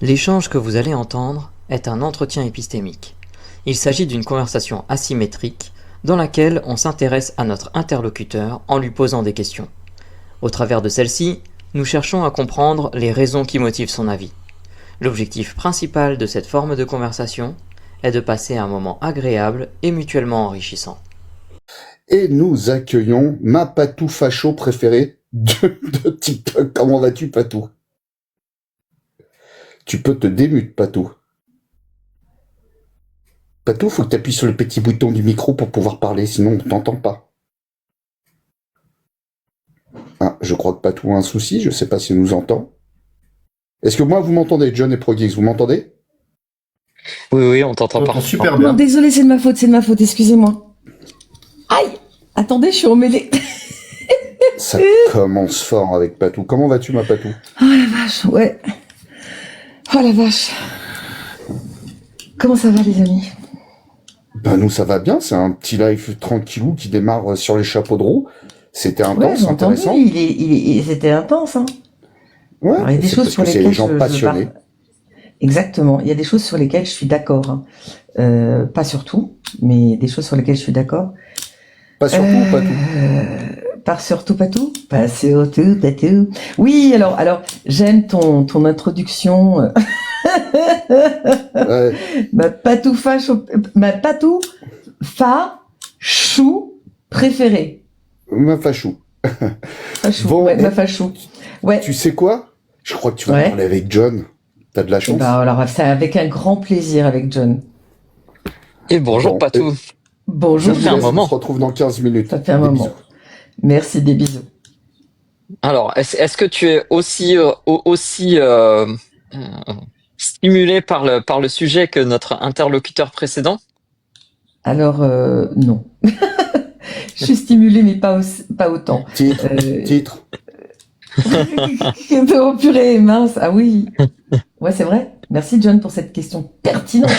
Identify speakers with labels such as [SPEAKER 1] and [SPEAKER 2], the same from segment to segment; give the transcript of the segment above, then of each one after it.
[SPEAKER 1] L'échange que vous allez entendre est un entretien épistémique. Il s'agit d'une conversation asymétrique dans laquelle on s'intéresse à notre interlocuteur en lui posant des questions. Au travers de celle-ci, nous cherchons à comprendre les raisons qui motivent son avis. L'objectif principal de cette forme de conversation est de passer un moment agréable et mutuellement enrichissant.
[SPEAKER 2] Et nous accueillons ma Patou facho préférée de TikTok. Comment vas-tu, Patou? Tu peux te démute, Patou. Patou, faut que tu appuies sur le petit bouton du micro pour pouvoir parler, sinon on ne t'entend pas. Ah, je crois que Patou a un souci, je sais pas s'il nous entend. Est-ce que moi vous m'entendez, John et ProGeeks, vous m'entendez?
[SPEAKER 3] Oui, on t'entend parfaitement.
[SPEAKER 4] Super bien.
[SPEAKER 5] Non, désolé, c'est de ma faute, excusez-moi. Aïe! Attendez, je suis emmêlée.
[SPEAKER 2] Ça commence fort avec Patou. Comment vas-tu, ma Patou?
[SPEAKER 5] Oh la vache, ouais. Oh la vache. Comment ça va, les amis?
[SPEAKER 2] Ben nous ça va bien, c'est un petit live tranquillou qui démarre sur les chapeaux de roue. C'était intense,
[SPEAKER 5] j'ai entendu,
[SPEAKER 2] intéressant.
[SPEAKER 5] c'était intense, hein.
[SPEAKER 2] Ouais,
[SPEAKER 5] Alors, il y a des
[SPEAKER 2] c'est
[SPEAKER 5] choses
[SPEAKER 2] parce
[SPEAKER 5] sur
[SPEAKER 2] que c'est
[SPEAKER 5] lesquelles
[SPEAKER 2] les gens passionnés.
[SPEAKER 5] Exactement. Il y a des choses sur lesquelles je suis d'accord. Pas sur tout, mais des choses sur lesquelles je suis d'accord.
[SPEAKER 2] Pas surtout ou pas tout?
[SPEAKER 5] Pas surtout, pas tout. Pas surtout, pas tout. Oui, alors, j'aime ton introduction.
[SPEAKER 2] Ouais.
[SPEAKER 5] Ma patou fachou préférée.
[SPEAKER 2] Ma fachou.
[SPEAKER 5] Fachou,
[SPEAKER 2] Bon,
[SPEAKER 5] ouais, ma fachou. Ouais.
[SPEAKER 2] Tu sais quoi? Je crois que tu vas parler avec John. T'as de la chance.
[SPEAKER 5] Bah, alors, c'est avec un grand plaisir avec John.
[SPEAKER 3] Et bonjour, Patou.
[SPEAKER 5] Bonjour.
[SPEAKER 3] Ça fait un moment.
[SPEAKER 2] On se retrouve dans 15 minutes.
[SPEAKER 5] Ça fait un
[SPEAKER 2] Des
[SPEAKER 5] moment.
[SPEAKER 2] bisous.
[SPEAKER 5] Merci, des bisous.
[SPEAKER 3] Alors, est-ce que tu es aussi stimulé par le sujet que notre interlocuteur précédent?
[SPEAKER 5] Alors, non. Je suis stimulée, mais pas autant.
[SPEAKER 2] Titre.
[SPEAKER 5] Oh purée, mince. Ah oui. Ouais, c'est vrai. Merci, John, pour cette question pertinente.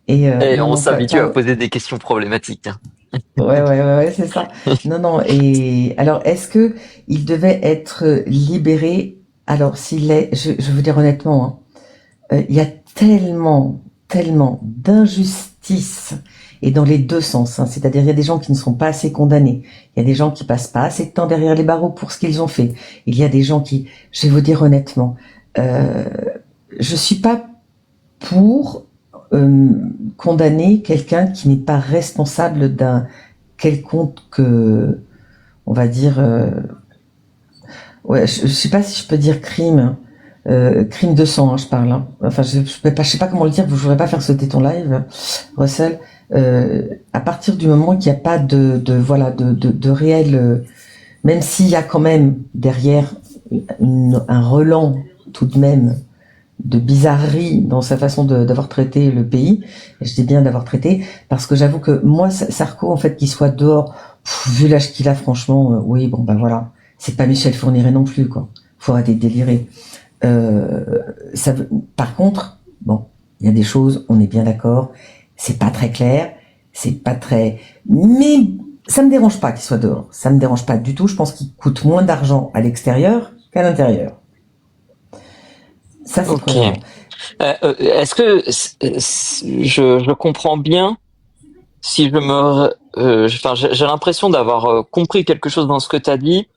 [SPEAKER 5] Et
[SPEAKER 3] on s'habitue à poser des questions problématiques.
[SPEAKER 5] Ouais, c'est ça. Non. Et alors, est-ce que il devait être libéré? Alors, s'il est, je veux dire honnêtement, hein, il y a tellement d'injustice et dans les deux sens. Hein, c'est-à-dire, il y a des gens qui ne sont pas assez condamnés. Il y a des gens qui passent pas assez de temps derrière les barreaux pour ce qu'ils ont fait. Il y a des gens qui, je vais vous dire honnêtement, je suis pas pour condamner quelqu'un qui n'est pas responsable d'un quelconque, on va dire, ouais, je sais pas si je peux dire crime de sang, hein, je parle. Hein. Enfin, je sais pas comment le dire. Je voudrais pas faire sauter ton live, Russell. À partir du moment qu'il n'y a pas de réel, même s'il y a quand même derrière un relent tout de même de bizarrerie dans sa façon d'avoir traité le pays. Et je dis bien d'avoir traité, parce que j'avoue que moi, Sarko, en fait, qu'il soit dehors, vu l'âge qu'il a, franchement, oui, bon, ben voilà. C'est pas Michel Fourniret non plus, quoi. Faut arrêter de délirer. Par contre, bon, il y a des choses, on est bien d'accord, c'est pas très clair, c'est pas très... Mais ça me dérange pas qu'il soit dehors. Ça me dérange pas du tout. Je pense qu'il coûte moins d'argent à l'extérieur qu'à l'intérieur. Ça, c'est
[SPEAKER 3] ok. Est-ce que je comprends bien si j'ai l'impression d'avoir compris quelque chose dans ce que tu as dit,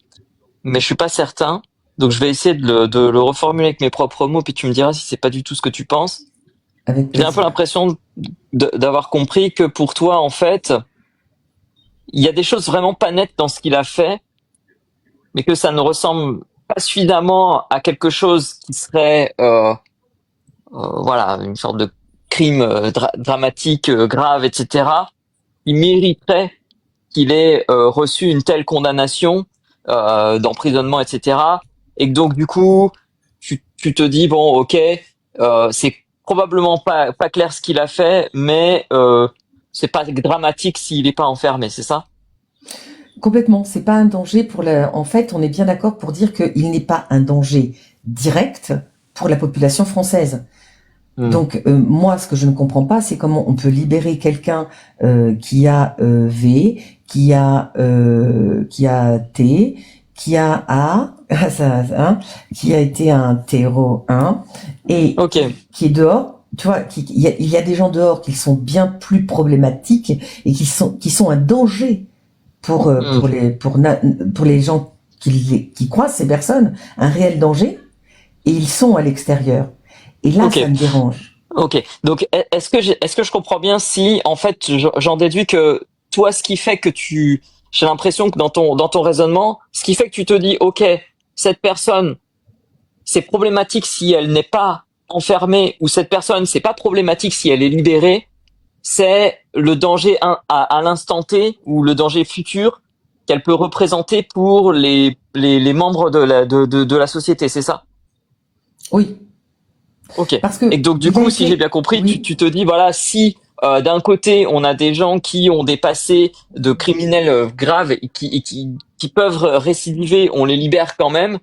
[SPEAKER 3] mais je suis pas certain. Donc je vais essayer de le reformuler avec mes propres mots, puis tu me diras si c'est pas du tout ce que tu penses. J'ai un peu l'impression d'avoir compris que pour toi, en fait, il y a des choses vraiment pas nettes dans ce qu'il a fait, mais que ça ne ressemble pas suffisamment à quelque chose qui serait voilà, une sorte de crime dramatique, grave, etc., qui mériterait qu'il ait reçu une telle condamnation d'emprisonnement, etc., et que donc du coup tu te dis bon, ok, c'est probablement pas clair ce qu'il a fait, mais c'est pas dramatique s'il est pas enfermé, c'est ça?
[SPEAKER 5] Complètement, c'est pas un danger en fait, on est bien d'accord pour dire qu'il n'est pas un danger direct pour la population française. Donc moi, ce que je ne comprends pas, c'est comment on peut libérer quelqu'un qui a V, qui a T, qui qui a été un terreau 1 et
[SPEAKER 3] Ok.
[SPEAKER 5] qui est dehors. Tu vois, il y a des gens dehors qui sont bien plus problématiques et qui sont un danger pour les gens qui croisent ces personnes, un réel danger, et ils sont à l'extérieur. Et là,
[SPEAKER 3] Ok.
[SPEAKER 5] ça me dérange.
[SPEAKER 3] Ok. Donc, est-ce que je comprends bien si, en fait, j'en déduis que toi, ce qui fait que j'ai l'impression que dans ton raisonnement, ce qui fait que tu te dis, ok, cette personne, c'est problématique si elle n'est pas enfermée, ou cette personne, c'est pas problématique si elle est libérée, c'est le danger à l'instant T ou le danger futur qu'elle peut représenter pour les membres de la société, c'est ça?
[SPEAKER 5] Oui,
[SPEAKER 3] Ok.
[SPEAKER 5] parce que
[SPEAKER 3] Et donc du
[SPEAKER 5] il a
[SPEAKER 3] coup, si j'ai
[SPEAKER 5] été,
[SPEAKER 3] bien compris,
[SPEAKER 5] oui,
[SPEAKER 3] tu te dis voilà, si d'un côté on a des gens qui ont des passés de criminels graves et qui peuvent récidiver, on les libère quand même.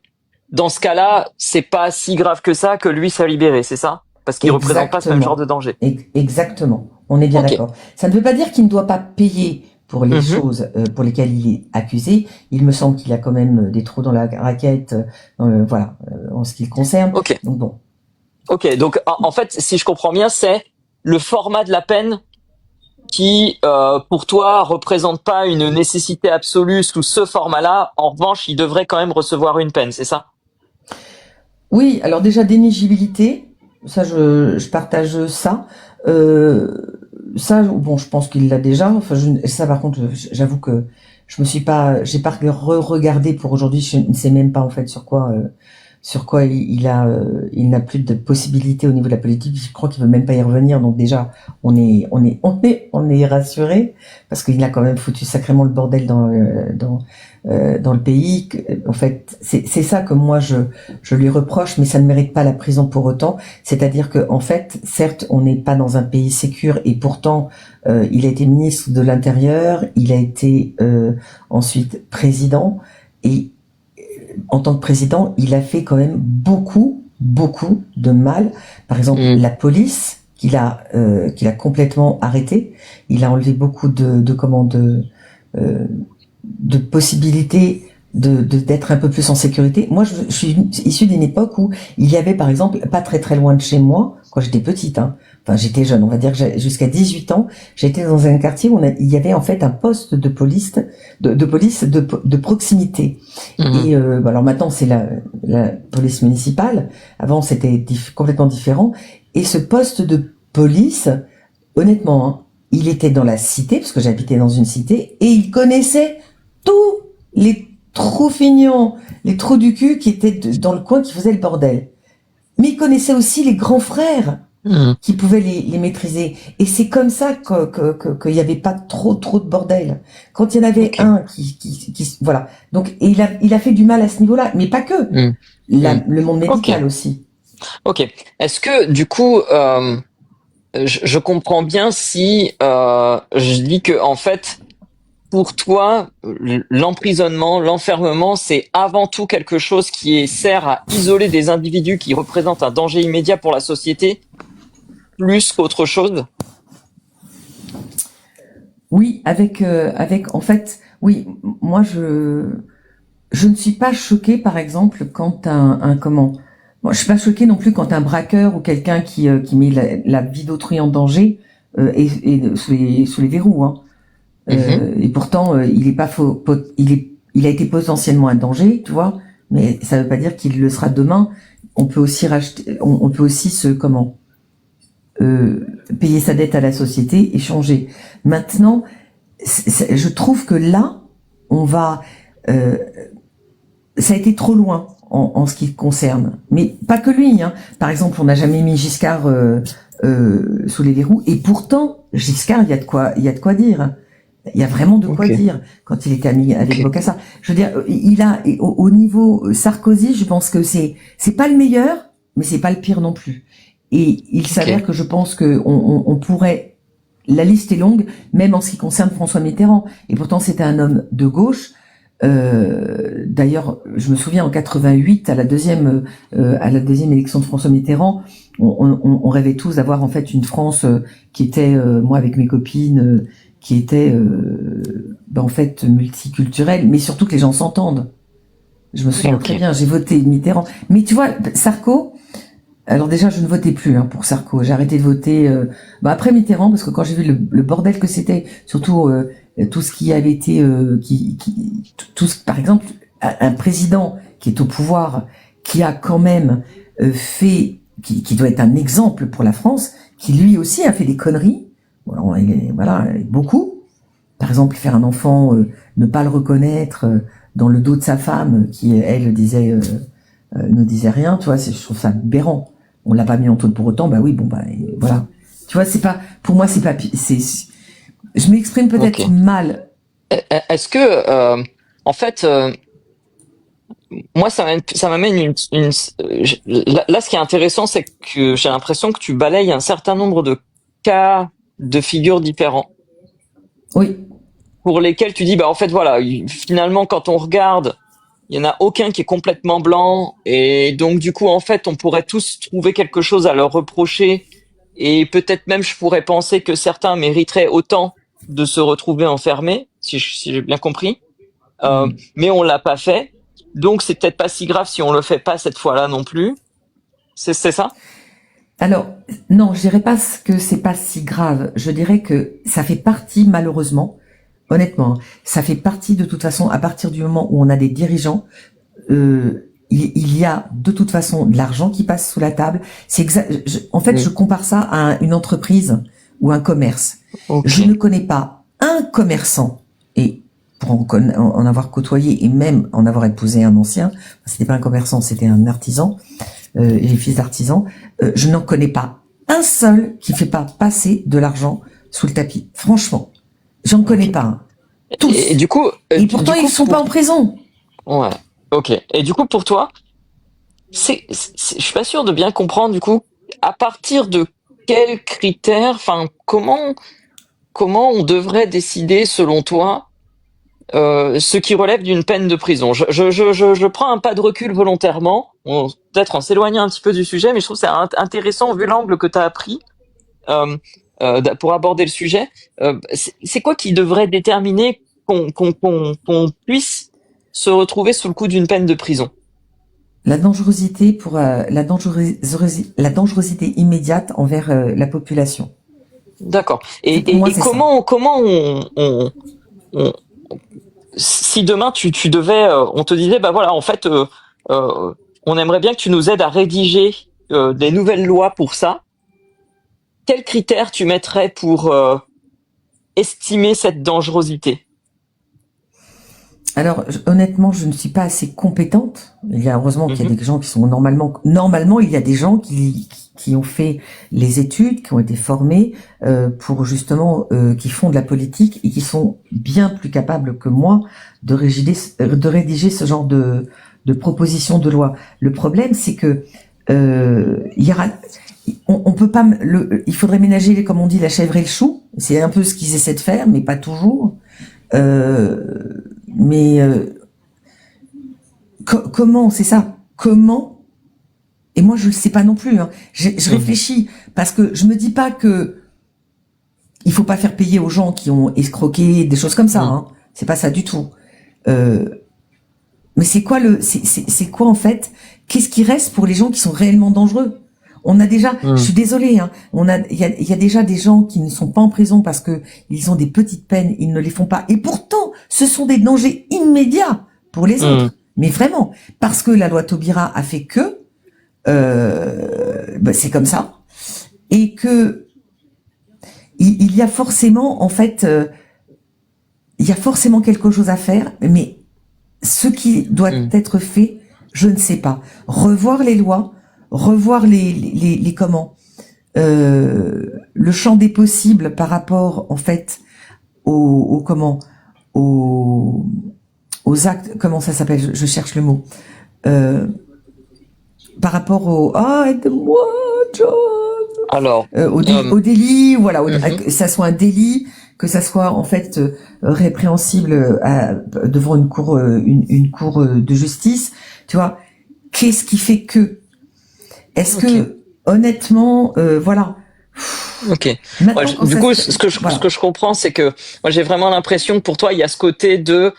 [SPEAKER 3] Dans ce cas-là, c'est pas si grave que ça que lui soit libéré, c'est ça? Parce qu'il représente pas ce même genre de
[SPEAKER 5] exactement,
[SPEAKER 3] danger.
[SPEAKER 5] exactement. On est bien
[SPEAKER 3] Ok.
[SPEAKER 5] d'accord. Ça ne veut pas dire qu'il ne doit pas payer pour les
[SPEAKER 3] Mhm.
[SPEAKER 5] choses pour lesquelles il est accusé. Il me semble qu'il a quand même des trous dans la raquette, voilà, en ce qui le concerne.
[SPEAKER 3] Ok.
[SPEAKER 5] Donc bon,
[SPEAKER 3] Ok. Donc en fait, si je comprends bien, c'est le format de la peine qui, pour toi, représente pas une nécessité absolue sous ce format-là. En revanche, il devrait quand même recevoir une peine, c'est ça?
[SPEAKER 5] oui. Alors déjà d'éligibilité, ça je partage ça. Euh, Ça, bon, je pense qu'il l'a déjà. Enfin, ça, par contre, j'avoue que j'ai pas regardé pour aujourd'hui. Je ne sais même pas en fait sur quoi il n'a plus de possibilités au niveau de la politique. Je crois qu'il veut même pas y revenir. Donc déjà, on est rassuré parce qu'il a quand même foutu sacrément le bordel dans le pays. En fait, c'est ça que moi je lui reproche, mais ça ne mérite pas la prison pour autant. C'est-à-dire que en fait, certes, on n'est pas dans un pays sécure et pourtant il a été ministre de l'Intérieur, il a été ensuite président et en tant que président, il a fait quand même beaucoup de mal. Par exemple,
[SPEAKER 3] Mm.
[SPEAKER 5] la police qu'il a complètement arrêté. Il a enlevé beaucoup de possibilités d'être un peu plus en sécurité. Moi, je suis issue d'une époque où il y avait, par exemple, pas très loin de chez moi, quand j'étais petite, hein, enfin j'étais jeune, on va dire jusqu'à 18 ans, j'étais dans un quartier où il y avait en fait un poste de police, de proximité.
[SPEAKER 3] Mhm.
[SPEAKER 5] Et alors maintenant c'est la police municipale. Avant c'était complètement différent. Et ce poste de police, honnêtement, hein, il était dans la cité parce que j'habitais dans une cité et il connaissait tous les trous fignons, les trous du cul qui étaient dans le coin qui faisaient le bordel. Mais il connaissait aussi les grands frères
[SPEAKER 3] Mhm.
[SPEAKER 5] qui pouvaient les maîtriser. Et c'est comme ça qu'il n'y avait pas trop de bordel. Quand il y en avait
[SPEAKER 3] Ok.
[SPEAKER 5] un voilà. Donc, et il a fait du mal à ce niveau-là, mais pas que.
[SPEAKER 3] Mm. Mm.
[SPEAKER 5] Le monde
[SPEAKER 3] Ok.
[SPEAKER 5] médical aussi.
[SPEAKER 3] Ok. Est-ce que du coup, je comprends bien si je dis que en fait, pour toi, l'emprisonnement, l'enfermement, c'est avant tout quelque chose sert à isoler des individus qui représentent un danger immédiat pour la société, plus qu'autre chose?
[SPEAKER 5] Oui, en fait, oui, moi je ne suis pas choquée, par exemple, quand moi, je suis pas choquée non plus quand un braqueur ou quelqu'un qui met la vie d'autrui en danger est sous les verrous, hein.
[SPEAKER 3] Mhm.
[SPEAKER 5] Et pourtant, il est pas faux, il a été potentiellement un danger, tu vois, mais ça veut pas dire qu'il le sera demain. On peut aussi on peut aussi euh, payer sa dette à la société et changer. Maintenant, je trouve que là, on va, euh, ça a été trop loin en ce qui le concerne. Mais pas que lui, hein. Par exemple, on n'a jamais mis Giscard sous les verrous, et pourtant, Giscard, il y a de quoi dire. Il y a vraiment de quoi
[SPEAKER 3] Ok.
[SPEAKER 5] dire quand il était ami avec
[SPEAKER 3] Ok.
[SPEAKER 5] Bokassa. Je veux dire, au niveau Sarkozy, je pense que c'est pas le meilleur, mais c'est pas le pire non plus. Et il s'avère
[SPEAKER 3] Ok.
[SPEAKER 5] que je pense que on pourrait, la liste est longue, même en ce qui concerne François Mitterrand. Et pourtant, c'était un homme de gauche. D'ailleurs, je me souviens en 88, à la deuxième élection de François Mitterrand, on rêvait tous d'avoir en fait une France qui était, moi avec mes copines, qui était en fait multiculturelle, mais surtout que les gens s'entendent. Je me souviens
[SPEAKER 3] Ok.
[SPEAKER 5] très bien, j'ai voté Mitterrand. Mais tu vois, Sarko, alors déjà, je ne votais plus pour Sarko. J'ai arrêté de voter après Mitterrand, parce que quand j'ai vu le bordel que c'était, surtout tout ce qui avait été, par exemple, un président qui est au pouvoir, qui a quand même fait, qui doit être un exemple pour la France, qui lui aussi a fait des conneries. Voilà, beaucoup. Par exemple, faire un enfant, ne pas le reconnaître dans le dos de sa femme, qui elle ne disait rien. Tu vois, je trouve ça aberrant. On l'a pas mis en taule pour autant. Bah oui, voilà. Tu vois, c'est pas, pour moi, c'est pas, je m'exprime peut-être
[SPEAKER 3] Ok.
[SPEAKER 5] mal.
[SPEAKER 3] Est-ce que, en fait, moi, ça m'amène là, ce qui est intéressant, c'est que j'ai l'impression que tu balayes un certain nombre de cas de figures différents
[SPEAKER 5] Oui.
[SPEAKER 3] pour lesquels tu dis, bah, en fait, voilà, finalement, quand on regarde, il y en a aucun qui est complètement blanc, et donc, du coup, en fait, on pourrait tous trouver quelque chose à leur reprocher, et peut-être même, je pourrais penser que certains mériteraient autant de se retrouver enfermés, si j'ai bien compris. Mais on l'a pas fait. Donc c'est peut-être pas si grave si on le fait pas cette fois-là non plus. C'est ça?
[SPEAKER 5] Alors, non, je dirais pas que c'est pas si grave. Je dirais que ça fait partie, malheureusement, honnêtement, ça fait partie de toute façon, à partir du moment où on a des dirigeants, il y a de toute façon de l'argent qui passe sous la table. En fait, je compare ça à une entreprise ou un commerce.
[SPEAKER 3] Ok.
[SPEAKER 5] Je ne connais pas un commerçant, et pour en avoir côtoyé et même en avoir épousé un ancien, c'était pas un commerçant, c'était un artisan, et fils d'artisan, je n'en connais pas un seul qui fait pas passer de l'argent sous le tapis. Franchement, j'en connais pas un. Tous.
[SPEAKER 3] Et du coup,
[SPEAKER 5] Et pourtant, ils sont pas en prison.
[SPEAKER 3] Ouais. Ok. Et du coup, pour toi, je suis pas sûr de bien comprendre du coup. À partir de quels critères, enfin, comment on devrait décider selon toi ce qui relève d'une peine de prison? Je prends un pas de recul volontairement, peut-être en s'éloignant un petit peu du sujet, mais je trouve ça intéressant vu l'angle que tu as pris pour aborder le sujet. C'est quoi qui devrait déterminer qu'on puisse se retrouver sous le coup d'une peine de prison?
[SPEAKER 5] La dangerosité la dangerosité immédiate envers la population.
[SPEAKER 3] D'accord.
[SPEAKER 5] Pour moi,
[SPEAKER 3] Et
[SPEAKER 5] c'est ça.
[SPEAKER 3] comment on- si demain tu devais, on te disait, bah voilà, en fait, on aimerait bien que tu nous aides à rédiger des nouvelles lois pour ça. Quels critères tu mettrais pour estimer cette dangerosité?
[SPEAKER 5] Alors, honnêtement, je ne suis pas assez compétente. Il y a heureusement qu'il y a
[SPEAKER 3] Mhm.
[SPEAKER 5] des gens qui sont normalement, il y a des gens qui ont fait les études, qui ont été formés pour justement, qui font de la politique et qui sont bien plus capables que moi de rédiger ce genre de propositions de loi. Le problème, c'est que il y aura, on peut pas, il faudrait ménager, comme on dit, la chèvre et le chou. C'est un peu ce qu'ils essaient de faire, mais pas toujours. Mais comment, c'est ça? Comment? Et moi, je le sais pas non plus. Je réfléchis parce que je me dis pas que il faut pas faire payer aux gens qui ont escroqué des choses comme ça. C'est pas ça du tout. Mais c'est quoi c'est quoi en fait? Qu'est-ce qui reste pour les gens qui sont réellement dangereux? On a déjà, je suis désolée, il y a déjà des gens qui ne sont pas en prison parce que ils ont des petites peines, ils ne les font pas. Et pourtant, ce sont des dangers immédiats pour les autres. Mais vraiment, parce que la loi Taubira a fait que, c'est comme ça, et que il y a forcément, en fait, il y a forcément quelque chose à faire, mais ce qui doit être fait, je ne sais pas. Revoir les lois, revoir les comment, le champ des possibles par rapport, en fait, aux actes, comment ça s'appelle, je cherche le mot, par rapport aide-moi, John.
[SPEAKER 3] Alors,
[SPEAKER 5] au délit, voilà, que ça soit un délit, que ça soit en fait répréhensible devant une cour, une cour de justice, tu vois. Qu'est-ce qui fait que? Est-ce que honnêtement, voilà.
[SPEAKER 3] Ok.
[SPEAKER 5] Maintenant,
[SPEAKER 3] Ouais, du coup, ce que je comprends, c'est que moi j'ai vraiment l'impression que pour toi il y a ce côté de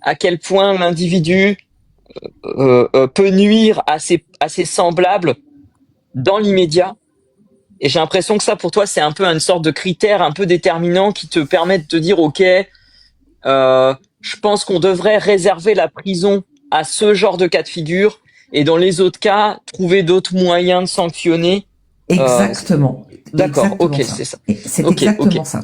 [SPEAKER 3] à quel point l'individu peut nuire à ses semblables dans l'immédiat. Et j'ai l'impression que ça, pour toi, c'est un peu une sorte de critère un peu déterminant qui te permet de te dire, OK, je pense qu'on devrait réserver la prison à ce genre de cas de figure et dans les autres cas, trouver d'autres moyens de sanctionner.
[SPEAKER 5] Exactement.
[SPEAKER 3] D'accord,
[SPEAKER 5] Exactement
[SPEAKER 3] ok,
[SPEAKER 5] ça.
[SPEAKER 3] c'est ça.
[SPEAKER 5] C'est
[SPEAKER 3] Ok,
[SPEAKER 5] exactement
[SPEAKER 3] ok.
[SPEAKER 5] ça.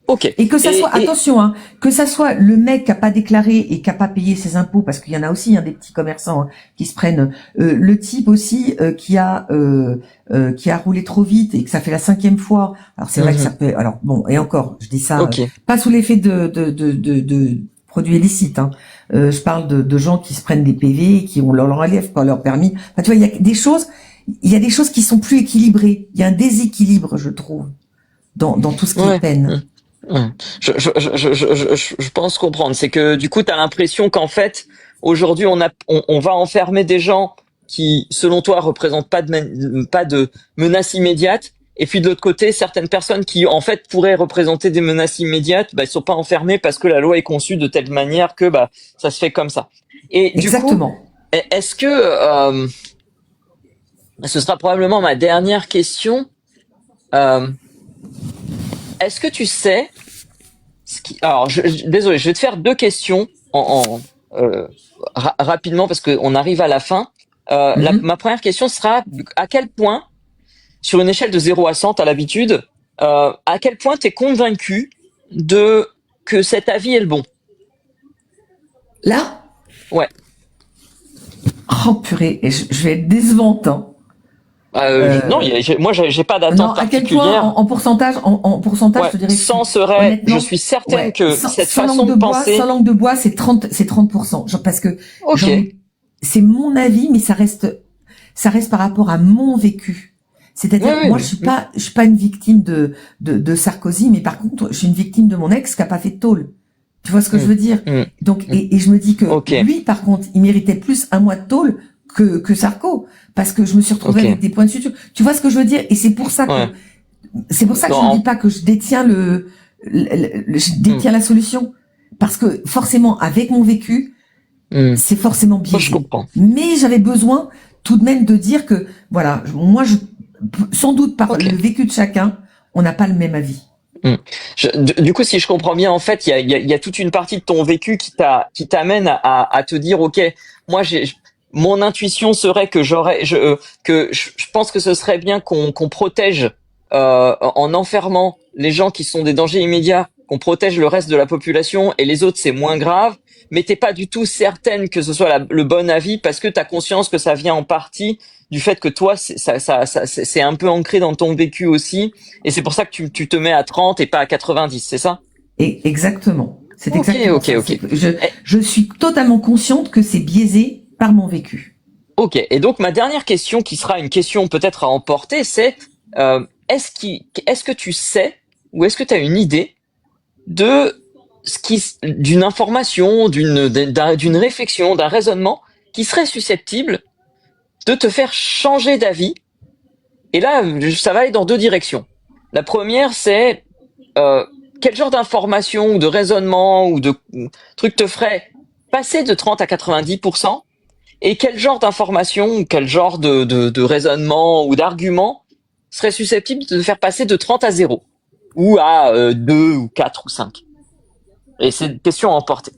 [SPEAKER 3] Ok.
[SPEAKER 5] Et que ça soit, attention, hein, que ça soit le mec qui a pas déclaré et qui a pas payé ses impôts, parce qu'il y en a aussi, des petits commerçants qui se prennent, le type aussi qui a roulé trop vite et que ça fait la 5e fois. Alors c'est vrai que ça peut. Alors bon, et encore, je dis ça pas sous l'effet de produits illicites. Hein. Je parle de gens qui se prennent des PV et qui ont leur relève pas leur permis. Enfin, tu vois, il y a des choses qui sont plus équilibrées. Il y a un déséquilibre, je trouve, dans tout ce qui est peine.
[SPEAKER 3] Ouais. Je pense comprendre. C'est que du coup, tu as l'impression qu'en fait, aujourd'hui, on va enfermer des gens qui, selon toi, représentent pas de menace immédiate. Et puis de l'autre côté, certaines personnes qui, en fait, pourraient représenter des menaces immédiates, ils sont pas enfermés parce que la loi est conçue de telle manière que ça se fait comme ça. Et
[SPEAKER 5] exactement.
[SPEAKER 3] Du coup, est-ce que ce sera probablement ma dernière question. Est-ce que tu sais alors, désolé, je vais te faire 2 questions rapidement parce qu'on arrive à la fin. Ma première question sera à quel point, sur une échelle de 0 à 100, t'as l'habitude, à quel point t'es convaincu que cet avis est le bon?
[SPEAKER 5] Là?
[SPEAKER 3] Ouais.
[SPEAKER 5] Oh purée, je vais être décevante. Hein.
[SPEAKER 3] Non, moi j'ai pas d'attente particulière.
[SPEAKER 5] À quel point en pourcentage,
[SPEAKER 3] ouais,
[SPEAKER 5] je te dirais.
[SPEAKER 3] 100 serait, je suis certaine que cette façon de penser.
[SPEAKER 5] Sans langue de bois, c'est 30%. Parce que c'est mon avis, mais ça reste par rapport à mon vécu. C'est-à-dire, moi, je suis pas une victime de Sarkozy, mais par contre, je suis une victime de mon ex qui a pas fait de tôle. Tu vois ce que je veux dire? Donc, et je me dis que lui, par contre, il méritait plus 1 mois de tôle que Sarko, parce que je me suis retrouvée avec des points de suture. Tu vois ce que je veux dire? Et c'est pour ça que je ne dis pas que je détiens la solution, parce que forcément, avec mon vécu, c'est forcément biaisé.
[SPEAKER 3] Je comprends.
[SPEAKER 5] Mais j'avais besoin tout de même de dire que, voilà, moi, sans doute par le vécu de chacun, on n'a pas le même avis.
[SPEAKER 3] Du coup, si je comprends bien, en fait, il y a toute une partie de ton vécu qui t'amène à te dire, ok, moi mon intuition serait que je pense que ce serait bien qu'on protège en enfermant les gens qui sont des dangers immédiats, qu'on protège le reste de la population et les autres c'est moins grave, mais t'es pas du tout certaine que ce soit le bon avis parce que t'as conscience que ça vient en partie du fait que toi c'est un peu ancré dans ton vécu aussi et c'est pour ça que tu te mets à 30 et pas à 90, c'est ça?
[SPEAKER 5] Et exactement. C'est exactement ça. Je suis totalement consciente que c'est biaisé par mon vécu.
[SPEAKER 3] Ok, et donc ma dernière question, qui sera une question peut-être à emporter, c'est est-ce que tu sais ou est-ce que tu as une idée d'une information, d'une réflexion, d'un raisonnement qui serait susceptible de te faire changer d'avis? Et là, ça va aller dans 2 directions. La première, c'est quel genre d'information ou de raisonnement ou de truc te ferait passer de 30 à 90%? Et quel genre d'information ou quel genre de raisonnement ou d'argument serait susceptible de te faire passer de 30 à 0 ou à 2 ou 4 ou 5? Et c'est une question à emporter.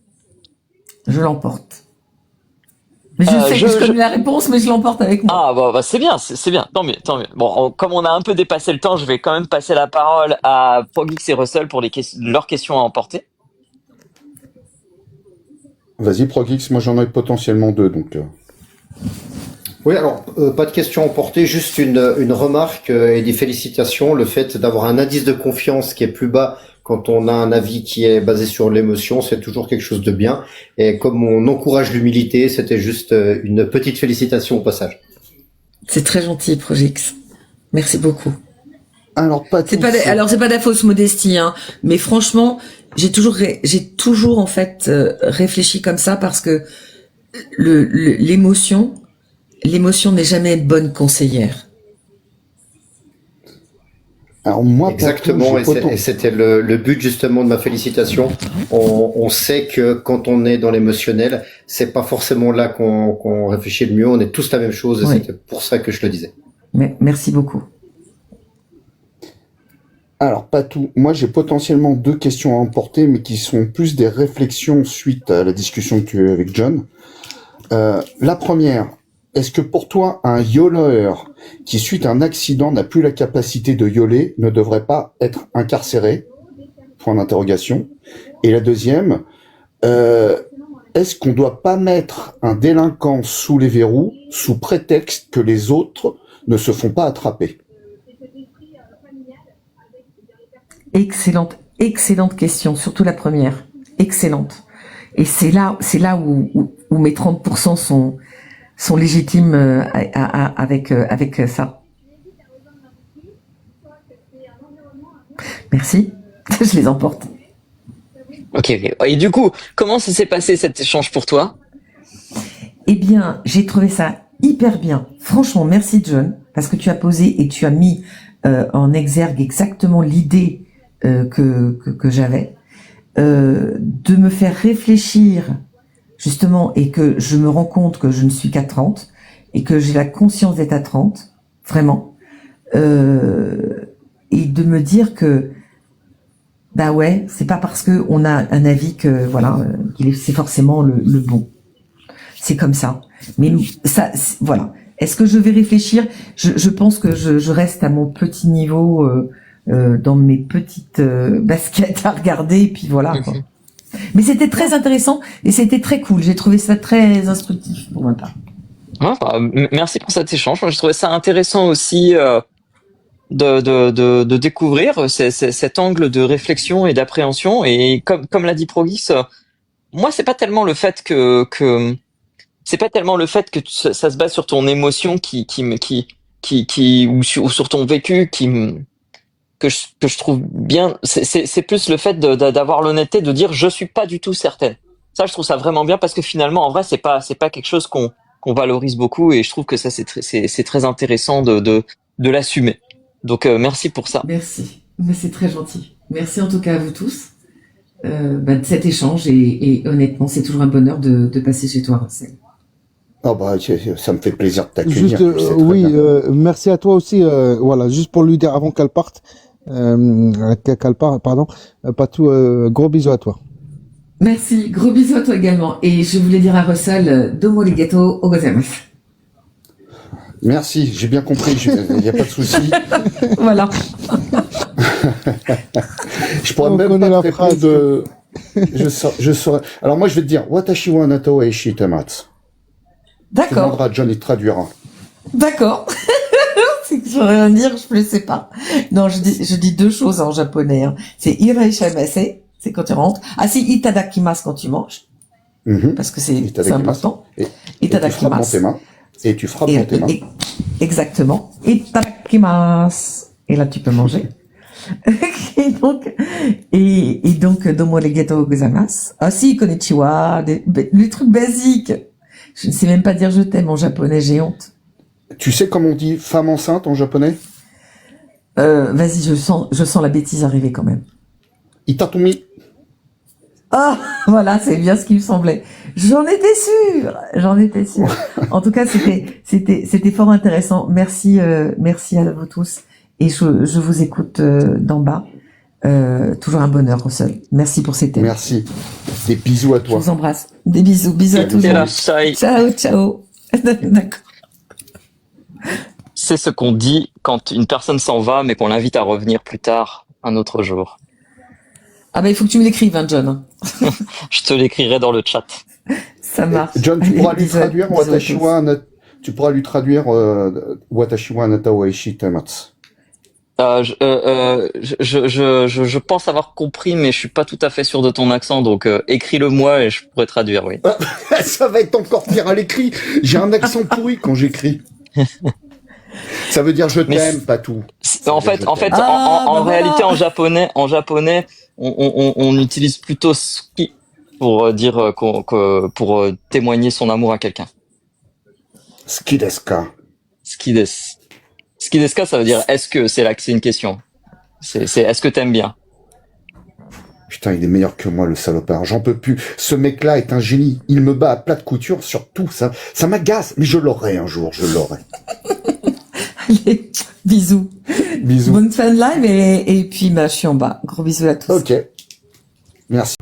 [SPEAKER 5] Je l'emporte. Mais je sais que je connais la réponse, mais je l'emporte avec moi.
[SPEAKER 3] Ah c'est bien, c'est bien, tant mieux. Bon, comme on a un peu dépassé le temps, je vais quand même passer la parole à Progix et Russell pour leurs questions à emporter.
[SPEAKER 2] Vas-y, Progix, moi j'en ai potentiellement 2, donc...
[SPEAKER 4] Oui, alors, pas de question à emporter, juste une remarque et des félicitations. Le fait d'avoir un indice de confiance qui est plus bas quand on a un avis qui est basé sur l'émotion, c'est toujours quelque chose de bien. Et comme on encourage l'humilité, c'était juste une petite félicitation au passage.
[SPEAKER 5] C'est très gentil, Progix. Merci beaucoup.
[SPEAKER 2] Alors,
[SPEAKER 5] c'est pas de la fausse modestie, hein, mais franchement, j'ai toujours en fait réfléchi comme ça parce que l'émotion n'est jamais bonne conseillère.
[SPEAKER 2] Alors moi,
[SPEAKER 4] Exactement, et c'était le but justement de ma félicitation. On sait que quand on est dans l'émotionnel, c'est pas forcément là qu'on réfléchit le mieux. On est tous la même chose, et
[SPEAKER 5] Oui.
[SPEAKER 4] c'était pour ça que je le disais.
[SPEAKER 5] Merci beaucoup.
[SPEAKER 2] Alors, Patou, moi j'ai potentiellement 2 questions à emporter, mais qui sont plus des réflexions suite à la discussion que tu as eue avec John. La première, est-ce que pour toi, un yoleur qui, suite à un accident, n'a plus la capacité de yoler, ne devrait pas être incarcéré? Point d'interrogation. Et la deuxième, est-ce qu'on doit pas mettre un délinquant sous les verrous sous prétexte que les autres ne se font pas attraper?
[SPEAKER 5] Excellente question, surtout la première. Excellente. Et c'est là où mes 30% sont légitimes avec ça. Merci. Je les emporte.
[SPEAKER 3] Ok. Et du coup, comment ça s'est passé cet échange pour toi?
[SPEAKER 5] Eh bien, j'ai trouvé ça hyper bien. Franchement, merci John, parce que tu as posé et tu as mis en exergue exactement l'idée que j'avais, de me faire réfléchir justement, et que je me rends compte que je ne suis qu'à 30 et que j'ai la conscience d'être à 30, vraiment, et de me dire que bah ouais, c'est pas parce que on a un avis que voilà, c'est forcément le bon. C'est comme ça. Mais ça, voilà. Est-ce que je vais réfléchir? Je pense que je reste à mon petit niveau, dans mes petites baskets à regarder, et puis voilà, quoi. Mais c'était très intéressant et c'était très cool. J'ai trouvé ça très instructif pour ma part.
[SPEAKER 3] Ouais, bah, merci pour cet échange. Moi, je trouvais ça intéressant aussi de découvrir cet angle de réflexion et d'appréhension. Et comme l'a dit Progis, moi, c'est pas tellement le fait que c'est pas tellement le fait que ça se base sur ton émotion ou sur ton vécu que je trouve bien. C'est plus le fait d'avoir l'honnêteté de dire je suis pas du tout certaine. Ça, je trouve ça vraiment bien parce que finalement, en vrai, c'est pas quelque chose qu'on valorise beaucoup, et je trouve que ça c'est très intéressant de l'assumer. Donc merci pour ça.
[SPEAKER 5] Merci, mais c'est très gentil. Merci en tout cas à vous tous de cet échange, et honnêtement, c'est toujours un bonheur de passer chez toi, Russell.
[SPEAKER 2] Ah bah, ça me fait plaisir de t'accueillir.
[SPEAKER 6] Juste, oui, merci à toi aussi. Voilà, juste pour lui dire avant qu'elle parte, pardon, Patou, gros bisous à toi.
[SPEAKER 5] Merci, gros bisous à toi également. Et je voulais dire à Russell, domo arigato gozaimasu.
[SPEAKER 2] Merci, j'ai bien compris, il n'y a pas de souci.
[SPEAKER 5] Voilà.
[SPEAKER 2] Je pourrais
[SPEAKER 6] On
[SPEAKER 2] même
[SPEAKER 6] connaît
[SPEAKER 2] pas
[SPEAKER 6] la
[SPEAKER 2] te
[SPEAKER 6] phrase.
[SPEAKER 2] répondre. Je saurais. Alors moi, je vais te dire, Watashi wa anata wa ishitematsu. Tu
[SPEAKER 5] D'accord,
[SPEAKER 2] demanderas à John, il te traduira.
[SPEAKER 5] d'accord. C'est que je veux rien dire, je ne sais pas. Non, je dis 2 choses en japonais, hein. C'est iraishamase, c'est quand tu rentres. Ah si, itadakimasu quand tu manges, parce que c'est important.
[SPEAKER 2] Et tu frappes dans tes mains. Et tu frappes dans tes mains.
[SPEAKER 5] Exactement. Itadakimasu. Et là, tu peux manger. et donc, domo arigatou gozaimasu. Ah si, konnichiwa, les trucs basiques. Je ne sais même pas dire je t'aime en japonais, j'ai honte.
[SPEAKER 2] Tu sais comment on dit femme enceinte en japonais?
[SPEAKER 5] Vas-y, je sens la bêtise arriver quand même.
[SPEAKER 2] Itatumi.
[SPEAKER 5] Ah, voilà, c'est bien ce qui me semblait. J'en étais sûre. En tout cas, c'était fort intéressant. Merci à vous tous. Et je vous écoute d'en bas. Toujours un bonheur, Russell. Merci pour ces thèmes.
[SPEAKER 2] Merci. Des bisous à
[SPEAKER 5] Je
[SPEAKER 2] toi.
[SPEAKER 5] vous embrasse. Des bisous à tous. Ciao. D'accord.
[SPEAKER 3] C'est ce qu'on dit quand une personne s'en va, mais qu'on l'invite à revenir plus tard, un autre jour.
[SPEAKER 5] Ah ben, il faut que tu me l'écrives, hein, John.
[SPEAKER 3] Je te l'écrirai dans le chat.
[SPEAKER 5] Ça marche.
[SPEAKER 2] John, tu
[SPEAKER 5] Allez,
[SPEAKER 2] pourras lui
[SPEAKER 5] bisous,
[SPEAKER 2] traduire
[SPEAKER 5] bisous à
[SPEAKER 2] Watashi
[SPEAKER 5] tous.
[SPEAKER 2] wa anata. Tu pourras lui traduire Watashi wa anata wa ishitematsu.
[SPEAKER 3] Je pense avoir compris, mais je suis pas tout à fait sûr de ton accent, donc écris-le moi et je pourrais traduire, oui.
[SPEAKER 2] Ça va être encore pire à l'écrit. J'ai un accent pourri quand j'écris. Ça veut dire je t'aime, pas tout.
[SPEAKER 3] En fait,
[SPEAKER 5] Ah,
[SPEAKER 3] en
[SPEAKER 5] bah
[SPEAKER 3] réalité,
[SPEAKER 5] voilà.
[SPEAKER 3] en japonais, on utilise plutôt ski pour dire pour témoigner son amour à quelqu'un.
[SPEAKER 2] Ski desu ka?
[SPEAKER 3] Ski desu ka, ça veut dire est-ce que, c'est là que c'est une question. Est-ce que t'aimes bien?
[SPEAKER 2] Putain, il est meilleur que moi, le salopard. J'en peux plus. Ce mec-là est un génie. Il me bat à plat de couture sur tout. Ça m'agace. Mais je l'aurai un jour. Je l'aurai.
[SPEAKER 5] Allez, bisous.
[SPEAKER 2] Bisous.
[SPEAKER 5] Bonne fin de live et puis je suis en bas. Gros bisous à tous.
[SPEAKER 2] Ok. Merci.